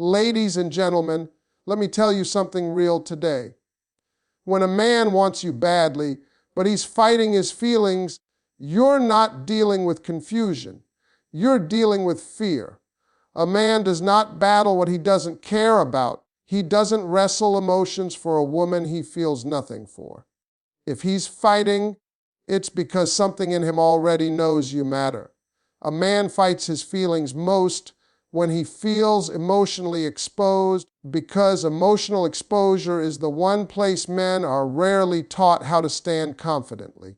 Ladies and gentlemen, let me tell you something real today. When a man wants you badly, but he's fighting his feelings, you're not dealing with confusion. You're dealing with fear. A man does not battle what he doesn't care about. He doesn't wrestle emotions for a woman he feels nothing for. If he's fighting, it's because something in him already knows you matter. A man fights his feelings most when he feels emotionally exposed, because emotional exposure is the one place men are rarely taught how to stand confidently.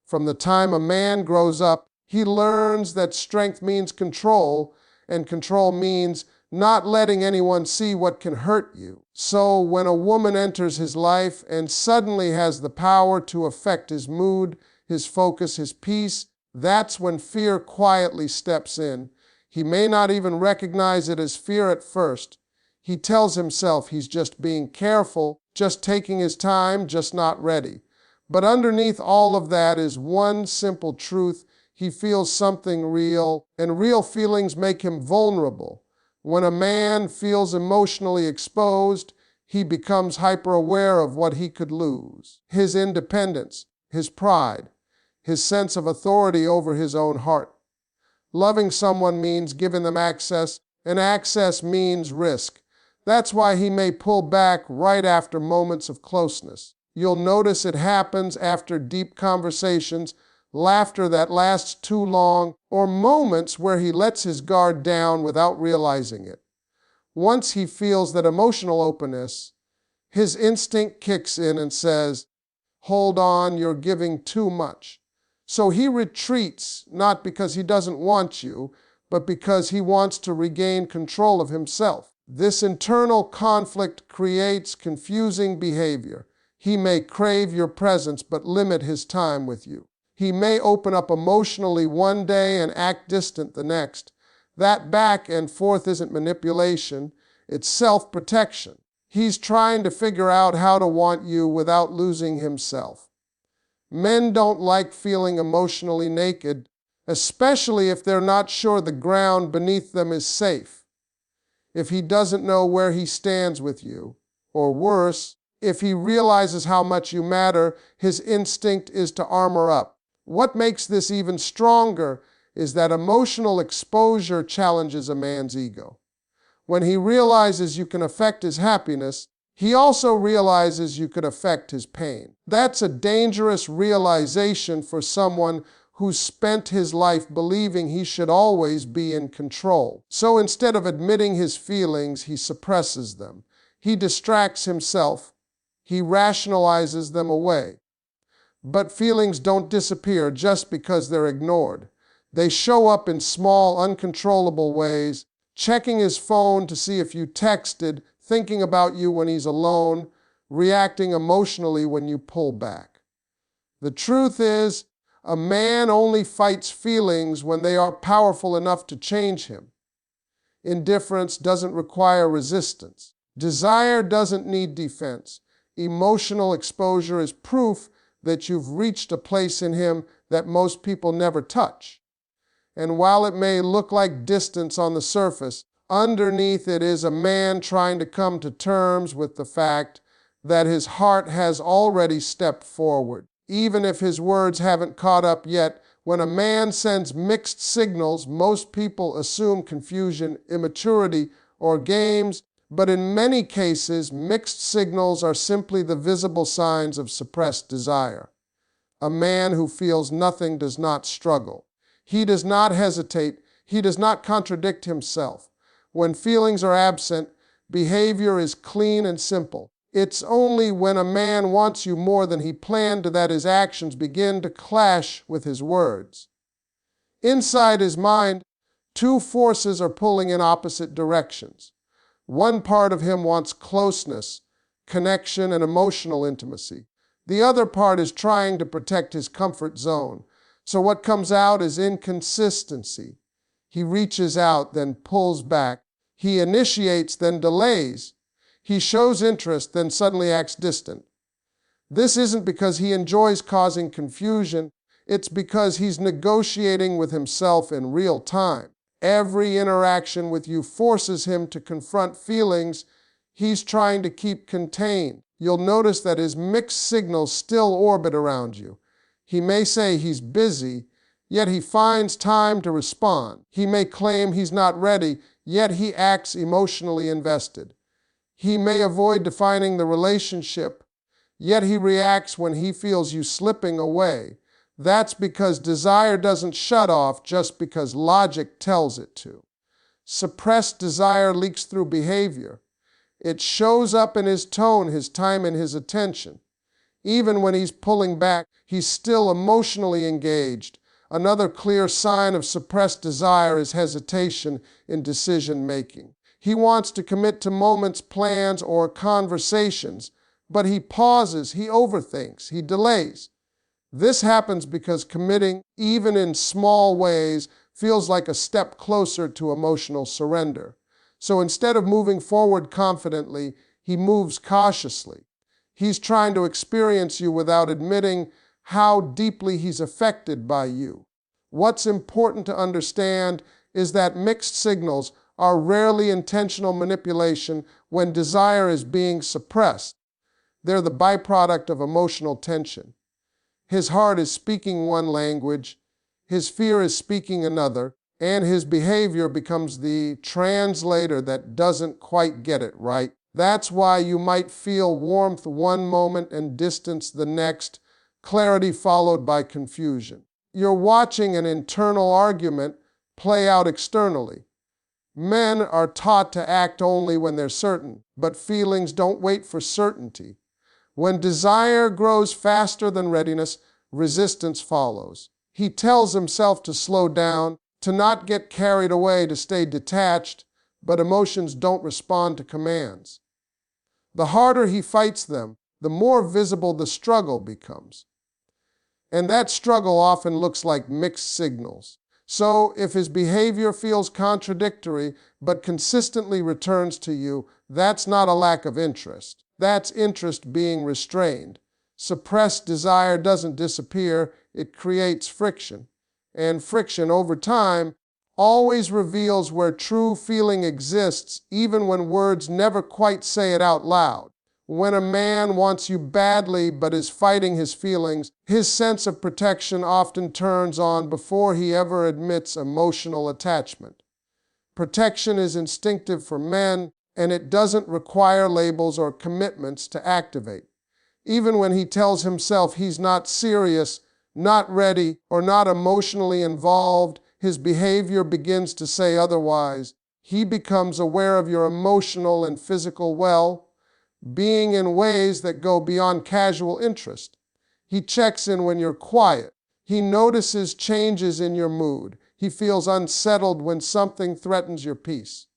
From the time a man grows up, he learns that strength means control, and control means not letting anyone see what can hurt you. So when a woman enters his life and suddenly has the power to affect his mood, his focus, his peace, that's when fear quietly steps in. He may not even recognize it as fear at first. He tells himself he's just being careful, just taking his time, just not ready. But underneath all of that is one simple truth. He feels something real, and real feelings make him vulnerable. When a man feels emotionally exposed, he becomes hyper-aware of what he could lose. His independence, his pride, his sense of authority over his own heart. Loving someone means giving them access, and access means risk. That's why he may pull back right after moments of closeness. You'll notice it happens after deep conversations, laughter that lasts too long, or moments where he lets his guard down without realizing it. Once he feels that emotional openness, his instinct kicks in and says, "Hold on, you're giving too much." So he retreats, not because he doesn't want you, but because he wants to regain control of himself. This internal conflict creates confusing behavior. He may crave your presence but limit his time with you. He may open up emotionally one day and act distant the next. That back and forth isn't manipulation, it's self-protection. He's trying to figure out how to want you without losing himself. Men don't like feeling emotionally naked, especially if they're not sure the ground beneath them is safe. If he doesn't know where he stands with you, or worse, if he realizes how much you matter, his instinct is to armor up. What makes this even stronger is that emotional exposure challenges a man's ego. When he realizes you can affect his happiness, he also realizes you could affect his pain. That's a dangerous realization for someone who's spent his life believing he should always be in control. So instead of admitting his feelings, he suppresses them. He distracts himself. He rationalizes them away. But feelings don't disappear just because they're ignored. They show up in small, uncontrollable ways, checking his phone to see if you texted, thinking about you when he's alone, reacting emotionally when you pull back. The truth is, a man only fights feelings when they are powerful enough to change him. Indifference doesn't require resistance. Desire doesn't need defense. Emotional exposure is proof that you've reached a place in him that most people never touch. And while it may look like distance on the surface, underneath it is a man trying to come to terms with the fact that his heart has already stepped forward. Even if his words haven't caught up yet, when a man sends mixed signals, most people assume confusion, immaturity, or games, but in many cases, mixed signals are simply the visible signs of suppressed desire. A man who feels nothing does not struggle. He does not hesitate. He does not contradict himself. When feelings are absent, behavior is clean and simple. It's only when a man wants you more than he planned that his actions begin to clash with his words. Inside his mind, two forces are pulling in opposite directions. One part of him wants closeness, connection, and emotional intimacy. The other part is trying to protect his comfort zone. So what comes out is inconsistency. He reaches out, then pulls back. He initiates, then delays. He shows interest, then suddenly acts distant. This isn't because he enjoys causing confusion. It's because he's negotiating with himself in real time. Every interaction with you forces him to confront feelings he's trying to keep contained. You'll notice that his mixed signals still orbit around you. He may say he's busy, yet he finds time to respond. He may claim he's not ready, yet he acts emotionally invested. He may avoid defining the relationship, yet he reacts when he feels you slipping away. That's because desire doesn't shut off just because logic tells it to. Suppressed desire leaks through behavior. It shows up in his tone, his time, and his attention. Even when he's pulling back, he's still emotionally engaged. Another clear sign of suppressed desire is hesitation in decision-making. He wants to commit to moments, plans, or conversations, but he pauses, he overthinks, he delays. This happens because committing, even in small ways, feels like a step closer to emotional surrender. So instead of moving forward confidently, he moves cautiously. He's trying to experience you without admitting how deeply he's affected by you. What's important to understand is that mixed signals are rarely intentional manipulation when desire is being suppressed. They're the byproduct of emotional tension. His heart is speaking one language, his fear is speaking another, and his behavior becomes the translator that doesn't quite get it right. That's why you might feel warmth one moment and distance the next, clarity followed by confusion. You're watching an internal argument play out externally. Men are taught to act only when they're certain, but feelings don't wait for certainty. When desire grows faster than readiness, resistance follows. He tells himself to slow down, to not get carried away, to stay detached, but emotions don't respond to commands. The harder he fights them, the more visible the struggle becomes. And that struggle often looks like mixed signals. So if his behavior feels contradictory but consistently returns to you, that's not a lack of interest. That's interest being restrained. Suppressed desire doesn't disappear, it creates friction. And friction over time always reveals where true feeling exists, even when words never quite say it out loud. When a man wants you badly but is fighting his feelings, his sense of protection often turns on before he ever admits emotional attachment. Protection is instinctive for men, and it doesn't require labels or commitments to activate. Even when he tells himself he's not serious, not ready, or not emotionally involved, his behavior begins to say otherwise. He becomes aware of your emotional and physical well-being in ways that go beyond casual interest. He checks in when you're quiet. He notices changes in your mood. He feels unsettled when something threatens your peace.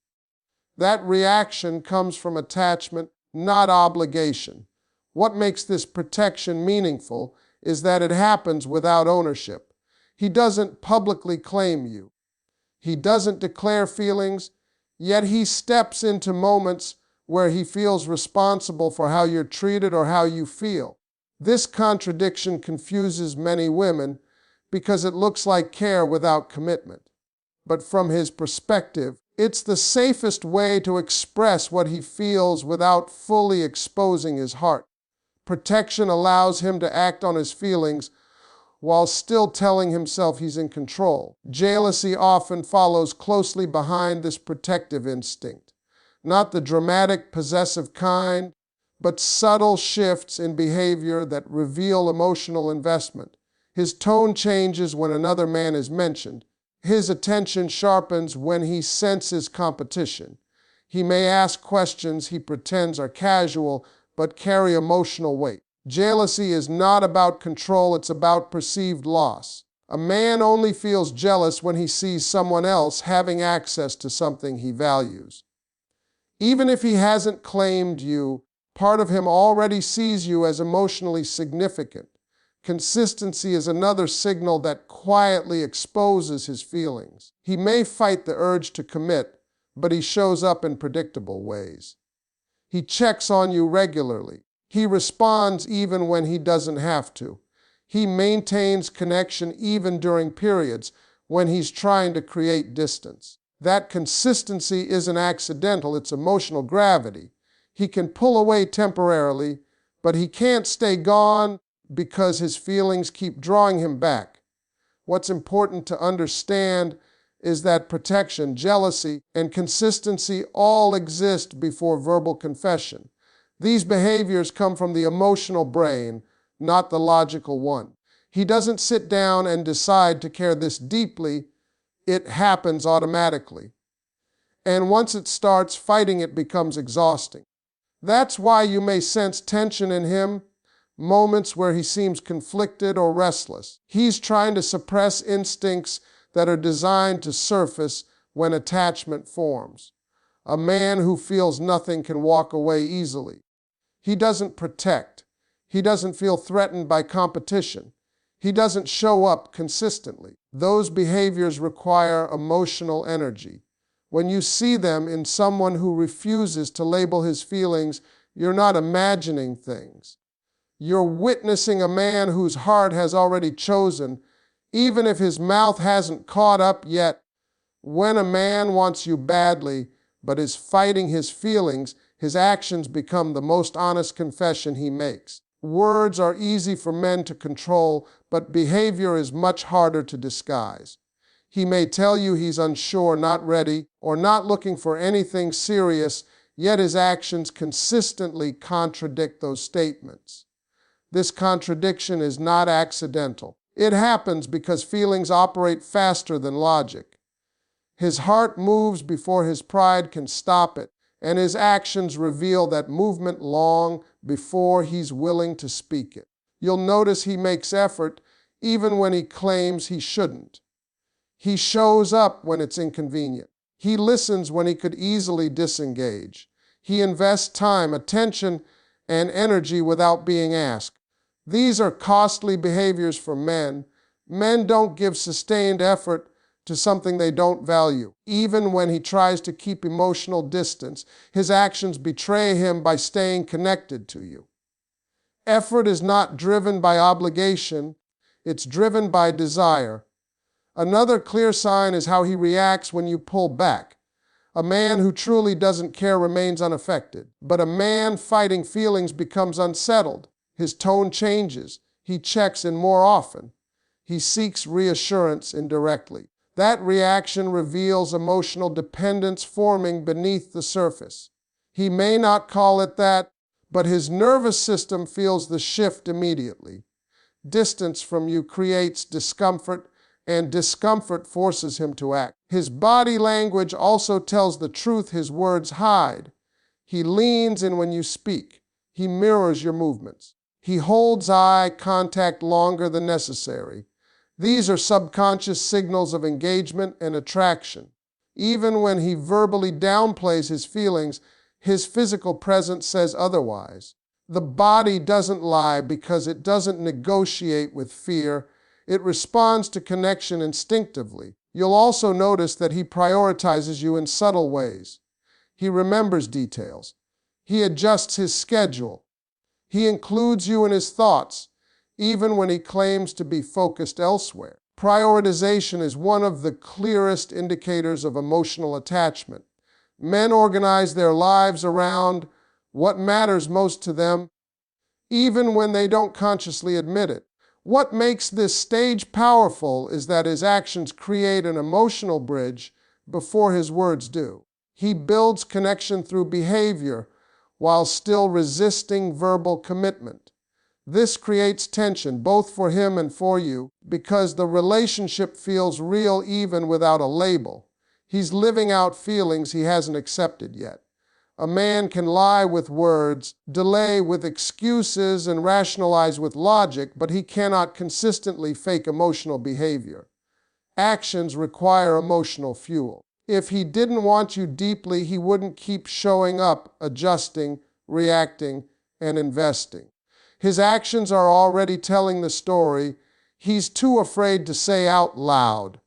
That reaction comes from attachment, not obligation. What makes this protection meaningful is that it happens without ownership. He doesn't publicly claim you. He doesn't declare feelings, yet he steps into moments where he feels responsible for how you're treated or how you feel. This contradiction confuses many women because it looks like care without commitment. But from his perspective, it's the safest way to express what he feels without fully exposing his heart. Protection allows him to act on his feelings while still telling himself he's in control. Jealousy often follows closely behind this protective instinct. Not the dramatic, possessive kind, but subtle shifts in behavior that reveal emotional investment. His tone changes when another man is mentioned. His attention sharpens when he senses competition. He may ask questions he pretends are casual, but carry emotional weight. Jealousy is not about control, it's about perceived loss. A man only feels jealous when he sees someone else having access to something he values. Even if he hasn't claimed you, part of him already sees you as emotionally significant. Consistency is another signal that quietly exposes his feelings. He may fight the urge to commit, but he shows up in predictable ways. He checks on you regularly. He responds even when he doesn't have to. He maintains connection even during periods when he's trying to create distance. That consistency isn't accidental, it's emotional gravity. He can pull away temporarily, but he can't stay gone because his feelings keep drawing him back. What's important to understand is that protection, jealousy, and consistency all exist before verbal confession. These behaviors come from the emotional brain, not the logical one. He doesn't sit down and decide to care this deeply. It happens automatically. And once it starts, fighting it becomes exhausting. That's why you may sense tension in him, moments where he seems conflicted or restless. He's trying to suppress instincts that are designed to surface when attachment forms. A man who feels nothing can walk away easily. He doesn't protect. He doesn't feel threatened by competition. He doesn't show up consistently. Those behaviors require emotional energy. When you see them in someone who refuses to label his feelings, you're not imagining things. You're witnessing a man whose heart has already chosen, even if his mouth hasn't caught up yet. When a man wants you badly, but is fighting his feelings, his actions become the most honest confession he makes. Words are easy for men to control, but behavior is much harder to disguise. He may tell you he's unsure, not ready, or not looking for anything serious, yet his actions consistently contradict those statements. This contradiction is not accidental. It happens because feelings operate faster than logic. His heart moves before his pride can stop it, and his actions reveal that movement long before he's willing to speak it. You'll notice he makes effort even when he claims he shouldn't. He shows up when it's inconvenient. He listens when he could easily disengage. He invests time, attention, and energy without being asked. These are costly behaviors for men. Men don't give sustained effort to something they don't value. Even when he tries to keep emotional distance, his actions betray him by staying connected to you. Effort is not driven by obligation, it's driven by desire. Another clear sign is how he reacts when you pull back. A man who truly doesn't care remains unaffected, but a man fighting feelings becomes unsettled. His tone changes. He checks in more often. He seeks reassurance indirectly. That reaction reveals emotional dependence forming beneath the surface. He may not call it that, but his nervous system feels the shift immediately. Distance from you creates discomfort, and discomfort forces him to act. His body language also tells the truth his words hide. He leans in when you speak. He mirrors your movements. He holds eye contact longer than necessary. These are subconscious signals of engagement and attraction. Even when he verbally downplays his feelings, his physical presence says otherwise. The body doesn't lie because it doesn't negotiate with fear. It responds to connection instinctively. You'll also notice that he prioritizes you in subtle ways. He remembers details. He adjusts his schedule. He includes you in his thoughts, even when he claims to be focused elsewhere. Prioritization is one of the clearest indicators of emotional attachment. Men organize their lives around what matters most to them, even when they don't consciously admit it. What makes this stage powerful is that his actions create an emotional bridge before his words do. He builds connection through behavior while still resisting verbal commitment. This creates tension both for him and for you because the relationship feels real even without a label. He's living out feelings he hasn't accepted yet. A man can lie with words, delay with excuses, and rationalize with logic, but he cannot consistently fake emotional behavior. Actions require emotional fuel. If he didn't want you deeply, he wouldn't keep showing up, adjusting, reacting, and investing. His actions are already telling the story. He's too afraid to say out loud.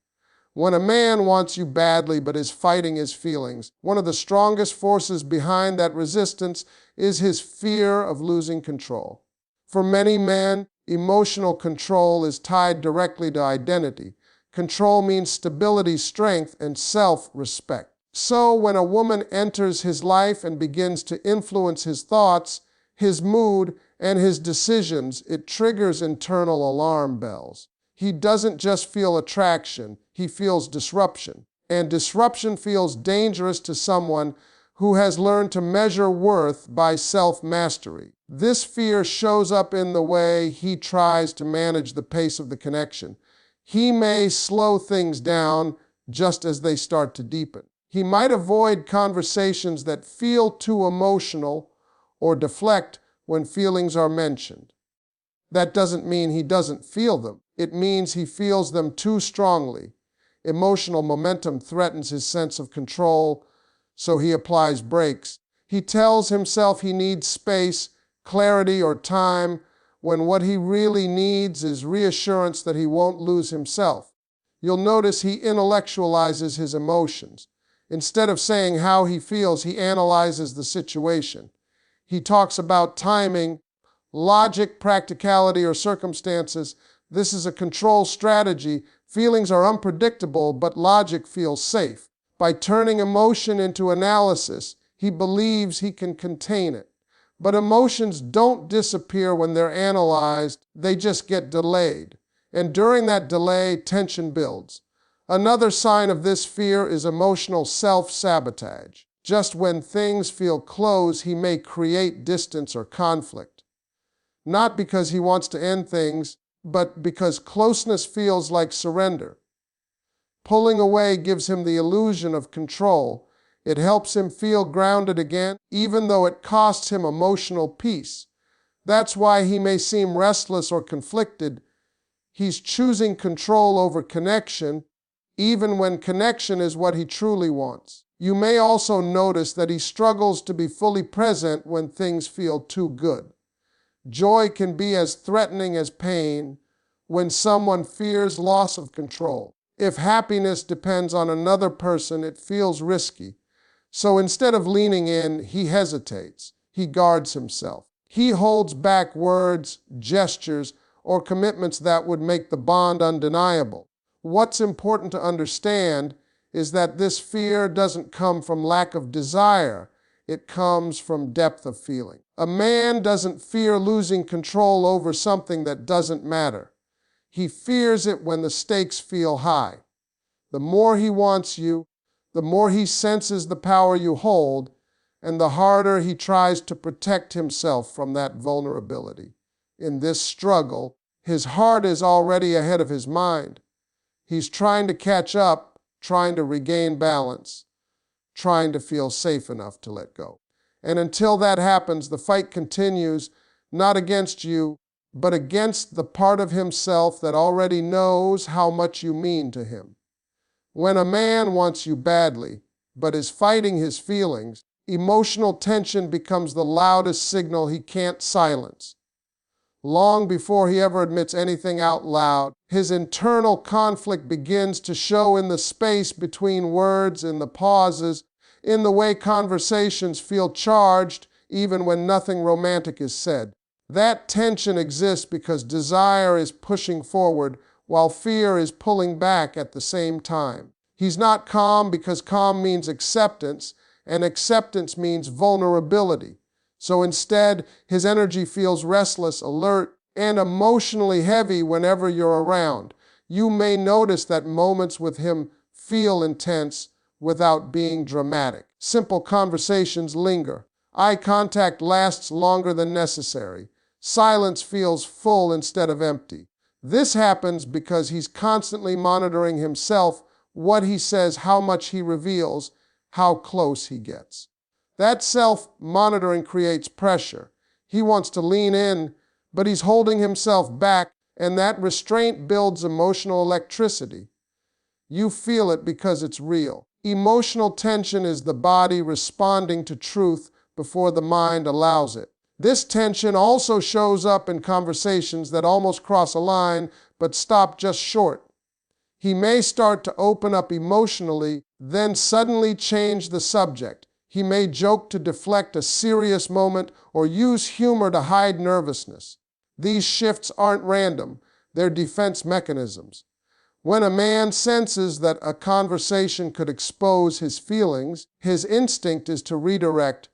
When a man wants you badly but is fighting his feelings, one of the strongest forces behind that resistance is his fear of losing control. For many men, emotional control is tied directly to identity. Control means stability, strength, and self-respect. So when a woman enters his life and begins to influence his thoughts, his mood, and his decisions, it triggers internal alarm bells. He doesn't just feel attraction, he feels disruption. And disruption feels dangerous to someone who has learned to measure worth by self-mastery. This fear shows up in the way he tries to manage the pace of the connection. He may slow things down just as they start to deepen. He might avoid conversations that feel too emotional or deflect when feelings are mentioned. That doesn't mean he doesn't feel them. It means he feels them too strongly. Emotional momentum threatens his sense of control, so he applies brakes. He tells himself he needs space, clarity, or time, when what he really needs is reassurance that he won't lose himself. You'll notice he intellectualizes his emotions. Instead of saying how he feels, he analyzes the situation. He talks about timing, logic, practicality, or circumstances. This is a control strategy. Feelings are unpredictable, but logic feels safe. By turning emotion into analysis, he believes he can contain it. But emotions don't disappear when they're analyzed, they just get delayed. And during that delay, tension builds. Another sign of this fear is emotional self-sabotage. Just when things feel close, he may create distance or conflict. Not because he wants to end things, but because closeness feels like surrender. Pulling away gives him the illusion of control. It helps him feel grounded again, even though it costs him emotional peace. That's why he may seem restless or conflicted. He's choosing control over connection, even when connection is what he truly wants. You may also notice that he struggles to be fully present when things feel too good. Joy can be as threatening as pain when someone fears loss of control. If happiness depends on another person, it feels risky. So instead of leaning in, he hesitates. He guards himself. He holds back words, gestures, or commitments that would make the bond undeniable. What's important to understand is that this fear doesn't come from lack of desire. It comes from depth of feeling. A man doesn't fear losing control over something that doesn't matter. He fears it when the stakes feel high. The more he wants you, the more he senses the power you hold, and the harder he tries to protect himself from that vulnerability. In this struggle, his heart is already ahead of his mind. He's trying to catch up, trying to regain balance, trying to feel safe enough to let go. And until that happens, the fight continues, not against you, but against the part of himself that already knows how much you mean to him. When a man wants you badly, but is fighting his feelings, emotional tension becomes the loudest signal he can't silence. Long before he ever admits anything out loud, his internal conflict begins to show in the space between words, in the pauses, in the way conversations feel charged even when nothing romantic is said. That tension exists because desire is pushing forward while fear is pulling back at the same time. He's not calm because calm means acceptance, and acceptance means vulnerability. So instead, his energy feels restless, alert, and emotionally heavy whenever you're around. You may notice that moments with him feel intense without being dramatic. Simple conversations linger. Eye contact lasts longer than necessary. Silence feels full instead of empty. This happens because he's constantly monitoring himself, what he says, how much he reveals, how close he gets. That self-monitoring creates pressure. He wants to lean in, but he's holding himself back, and that restraint builds emotional electricity. You feel it because it's real. Emotional tension is the body responding to truth before the mind allows it. This tension also shows up in conversations that almost cross a line, but stop just short. He may start to open up emotionally, then suddenly change the subject. He may joke to deflect a serious moment or use humor to hide nervousness. These shifts aren't random, they're defense mechanisms. When a man senses that a conversation could expose his feelings, his instinct is to redirect